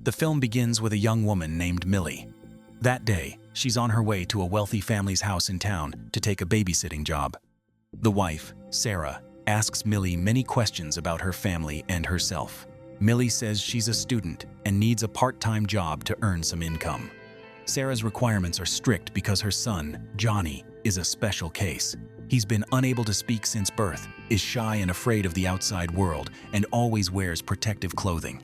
The film begins with a young woman named Millie. That day, she's on her way to a wealthy family's house in town to take a babysitting job. The wife, Sarah, asks Millie many questions about her family and herself. Millie says she's a student and needs a part-time job to earn some income. Sarah's requirements are strict because her son, Johnny, is a special case. He's been unable to speak since birth, is shy and afraid of the outside world, and always wears protective clothing.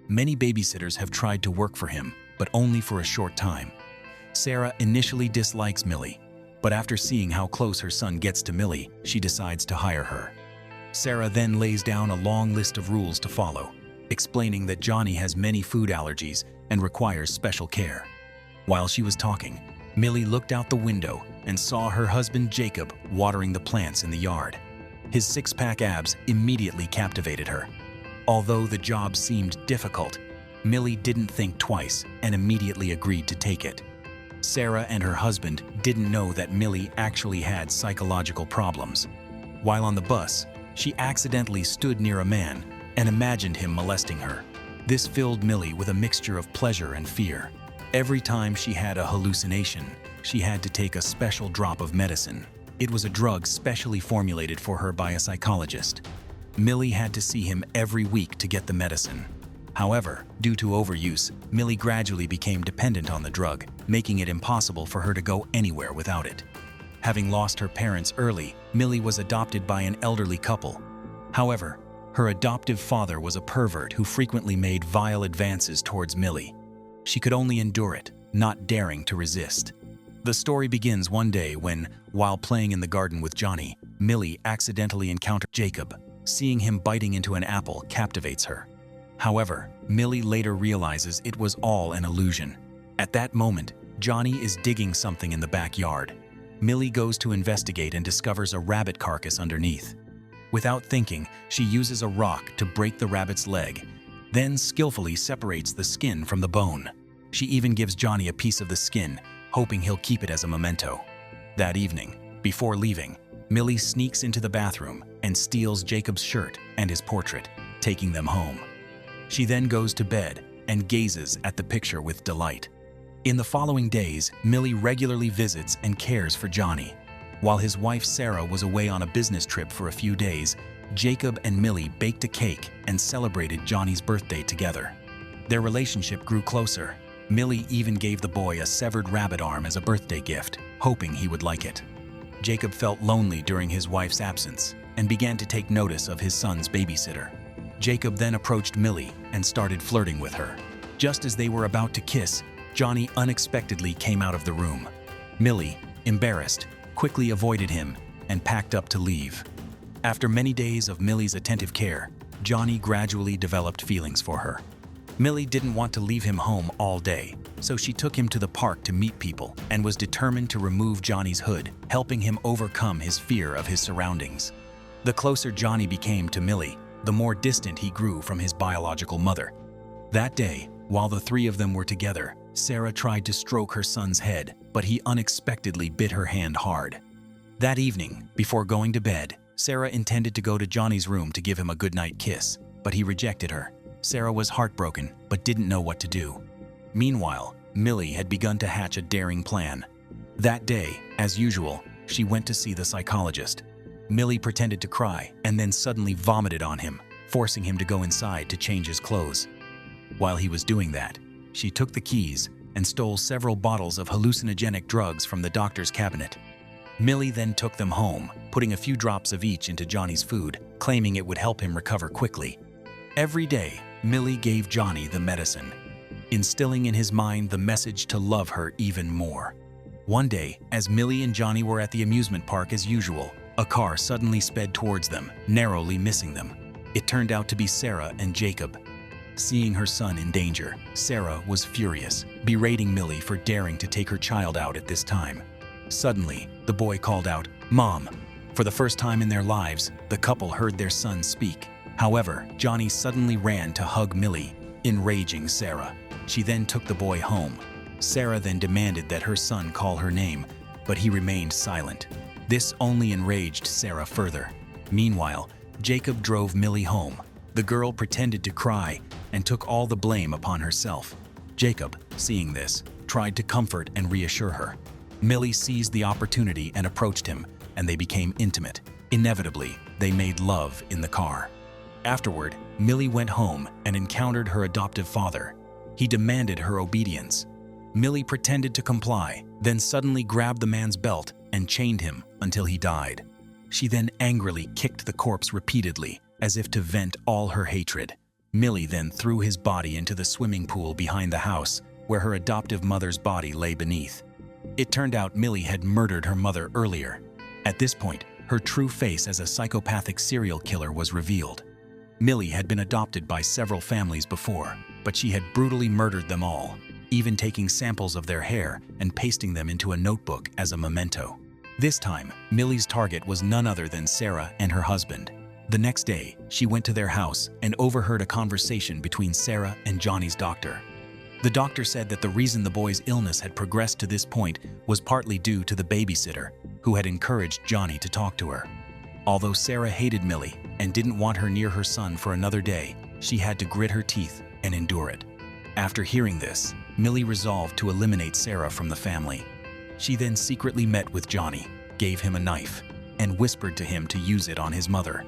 Many babysitters have tried to work for him, but only for a short time. Sarah initially dislikes Millie, but after seeing how close her son gets to Millie, she decides to hire her. Sarah then lays down a long list of rules to follow, explaining that Johnny has many food allergies and requires special care. While she was talking, Millie looked out the window and saw her husband Jacob watering the plants in the yard. His six-pack abs immediately captivated her. Although the job seemed difficult, Millie didn't think twice and immediately agreed to take it. Sarah and her husband didn't know that Millie actually had psychological problems. While on the bus, she accidentally stood near a man and imagined him molesting her. This filled Millie with a mixture of pleasure and fear. Every time she had a hallucination, she had to take a special drop of medicine. It was a drug specially formulated for her by a psychologist. Millie had to see him every week to get the medicine. However, due to overuse, Millie gradually became dependent on the drug, making it impossible for her to go anywhere without it. Having lost her parents early, Millie was adopted by an elderly couple. However, her adoptive father was a pervert who frequently made vile advances towards Millie. She could only endure it, not daring to resist. The story begins one day when, while playing in the garden with Johnny, Millie accidentally encountered Jacob. Seeing him biting into an apple captivates her. However, Millie later realizes it was all an illusion. At that moment, Johnny is digging something in the backyard. Millie goes to investigate and discovers a rabbit carcass underneath. Without thinking, she uses a rock to break the rabbit's leg, then skillfully separates the skin from the bone. She even gives Johnny a piece of the skin, hoping he'll keep it as a memento. That evening, before leaving, Millie sneaks into the bathroom and steals Jacob's shirt and his portrait, taking them home. She then goes to bed and gazes at the picture with delight. In the following days, Millie regularly visits and cares for Johnny. While his wife Sarah was away on a business trip for a few days, Jacob and Millie baked a cake and celebrated Johnny's birthday together. Their relationship grew closer. Millie even gave the boy a severed rabbit arm as a birthday gift, hoping he would like it. Jacob felt lonely during his wife's absence and began to take notice of his son's babysitter. Jacob then approached Millie and started flirting with her. Just as they were about to kiss, Johnny unexpectedly came out of the room. Millie, embarrassed, quickly avoided him and packed up to leave. After many days of Millie's attentive care, Johnny gradually developed feelings for her. Millie didn't want to leave him home all day, so she took him to the park to meet people and was determined to remove Johnny's hood, helping him overcome his fear of his surroundings. The closer Johnny became to Millie, the more distant he grew from his biological mother. That day, while the three of them were together, Sarah tried to stroke her son's head, but he unexpectedly bit her hand hard. That evening, before going to bed, Sarah intended to go to Johnny's room to give him a goodnight kiss, but he rejected her. Sarah was heartbroken, but didn't know what to do. Meanwhile, Millie had begun to hatch a daring plan. That day, as usual, she went to see the psychologist. Millie pretended to cry and then suddenly vomited on him, forcing him to go inside to change his clothes. While he was doing that, she took the keys and stole several bottles of hallucinogenic drugs from the doctor's cabinet. Millie then took them home, putting a few drops of each into Johnny's food, claiming it would help him recover quickly. Every day, Millie gave Johnny the medicine, instilling in his mind the message to love her even more. One day, as Millie and Johnny were at the amusement park as usual, a car suddenly sped towards them, narrowly missing them. It turned out to be Sarah and Jacob. Seeing her son in danger, Sarah was furious, berating Millie for daring to take her child out at this time. Suddenly, the boy called out, "Mom!" For the first time in their lives, the couple heard their son speak. However, Johnny suddenly ran to hug Millie, enraging Sarah. She then took the boy home. Sarah then demanded that her son call her name, but he remained silent. This only enraged Sarah further. Meanwhile, Jacob drove Millie home. The girl pretended to cry and took all the blame upon herself. Jacob, seeing this, tried to comfort and reassure her. Millie seized the opportunity and approached him, and they became intimate. Inevitably, they made love in the car. Afterward, Millie went home and encountered her adoptive father. He demanded her obedience. Millie pretended to comply, then suddenly grabbed the man's belt and chained him until he died. She then angrily kicked the corpse repeatedly, as if to vent all her hatred. Millie then threw his body into the swimming pool behind the house, where her adoptive mother's body lay beneath. It turned out Millie had murdered her mother earlier. At this point, her true face as a psychopathic serial killer was revealed. Millie had been adopted by several families before, but she had brutally murdered them all, even taking samples of their hair and pasting them into a notebook as a memento. This time, Millie's target was none other than Sarah and her husband. The next day, she went to their house and overheard a conversation between Sarah and Johnny's doctor. The doctor said that the reason the boy's illness had progressed to this point was partly due to the babysitter, who had encouraged Johnny to talk to her. Although Sarah hated Millie and didn't want her near her son for another day, she had to grit her teeth and endure it. After hearing this, Millie resolved to eliminate Sarah from the family. She then secretly met with Johnny, gave him a knife, and whispered to him to use it on his mother,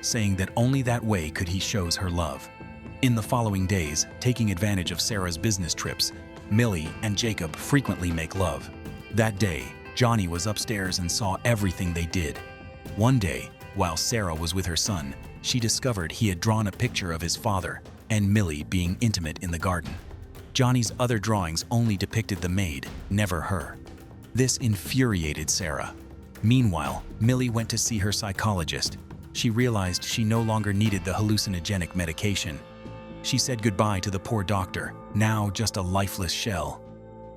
saying that only that way could he show her love. In the following days, taking advantage of Sarah's business trips, Millie and Jacob frequently make love. That day, Johnny was upstairs and saw everything they did. One day, while Sarah was with her son, she discovered he had drawn a picture of his father and Millie being intimate in the garden. Johnny's other drawings only depicted the maid, never her. This infuriated Sarah. Meanwhile, Millie went to see her psychologist. She realized she no longer needed the hallucinogenic medication. She said goodbye to the poor doctor, now just a lifeless shell.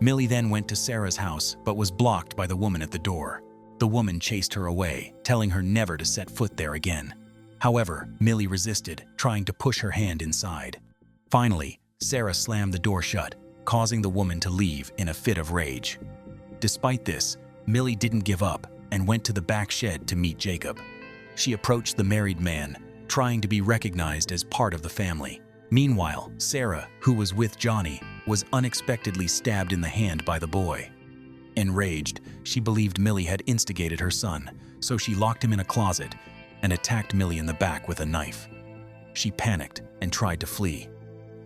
Millie then went to Sarah's house, but was blocked by the woman at the door. The woman chased her away, telling her never to set foot there again. However, Millie resisted, trying to push her hand inside. Finally, Sarah slammed the door shut, causing the woman to leave in a fit of rage. Despite this, Millie didn't give up and went to the back shed to meet Jacob. She approached the married man, trying to be recognized as part of the family. Meanwhile, Sarah, who was with Johnny, was unexpectedly stabbed in the hand by the boy. Enraged, she believed Millie had instigated her son, so she locked him in a closet and attacked Millie in the back with a knife. She panicked and tried to flee.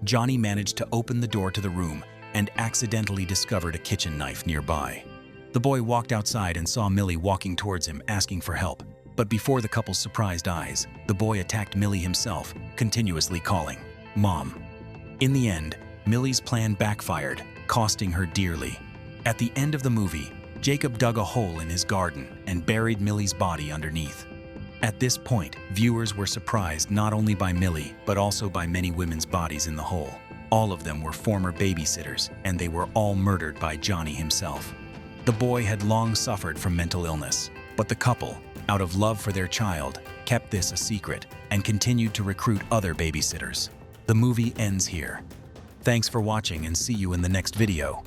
Johnny managed to open the door to the room and accidentally discovered a kitchen knife nearby. The boy walked outside and saw Millie walking towards him, asking for help. But before the couple's surprised eyes, the boy attacked Millie himself, continuously calling, "Mom." In the end, Millie's plan backfired, costing her dearly. At the end of the movie, Jacob dug a hole in his garden and buried Millie's body underneath. At this point, viewers were surprised not only by Millie, but also by many women's bodies in the hole. All of them were former babysitters, and they were all murdered by Johnny himself. The boy had long suffered from mental illness, but the couple, out of love for their child, kept this a secret and continued to recruit other babysitters. The movie ends here. Thanks for watching and see you in the next video.